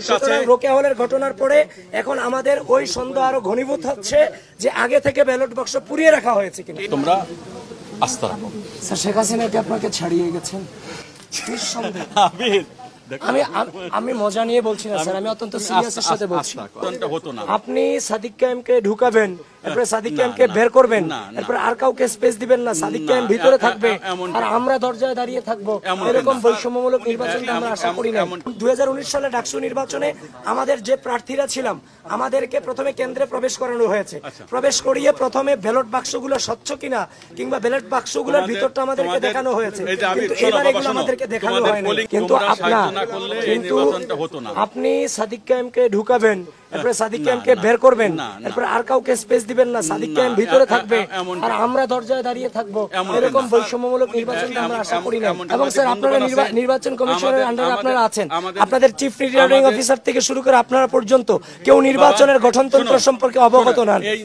সুতরাং রোকেয়া হলের ঘটনার পরে এখন আমাদের ওই সন্দেহ আরো ঘনীভূত হচ্ছে যে আগে থেকে ব্যালট বাক্স পুড়িয়ে রাখা হয়েছে কিনা। তোমরা আস্থা রাখো। স্যার শেখ হাসিনা কি আপনাকে ছাড়িয়ে গেছেন? নিঃসন্দেহে। আমি আমি মজা নিয়ে বলছি না স্যার, আমি অত্যন্ত সিরিয়াসের সাথে বলছি। আপনি সাদিক কায়েমকে ঢুকাবেন, এরপরে সাদিক কায়েমকে বের করবেন, এরপরে আর কাউকে স্পেস দিবেন না, সাদিক কায়েম ভিতরে থাকবে আর আমরা দরজায় দাঁড়িয়ে থাকবো। এরকম বৈষম্যমূলক নির্বাচন আমরা আশা করি না। 2019 সালে ডাকসু নির্বাচনে আমাদের যে প্রার্থীরা ছিলাম আমাদেরকে প্রথমে কেন্দ্রে প্রবেশ করানো হয়েছে। প্রবেশ করিয়ে প্রথমে ব্যালট বাক্সগুলো স্বচ্ছ কিনা কিংবা ব্যালট বাক্সগুলোর ভিতরটা আমাদেরকে দেখানো হয়েছে, কিন্তু এবার এগুলো আমাদেরকে দেখানো হয়নি। কিন্তু আপনি সাদিক কায়েমকে ঢুকাবেন, এরপরে সাদিক কায়েমকে বের করবেন, এরপরে আর কাউকে স্পেস দিবেন না, সাদিক কায়েম ভিতরে থাকবে আর আমরা দরজায় দাঁড়িয়ে থাকবো। এরকম বৈষম্যমূলক নির্বাচন আমরা আশা করি না। এবং স্যার আপনারা নির্বাচন কমিশনের আন্ডারে আপনারা আছেন, আপনাদের চিফ রিটার্নিং অফিসার থেকে শুরু করে আপনারা পর্যন্ত কেউ নির্বাচনের গঠনতন্ত্র সম্পর্কে অবগত নন।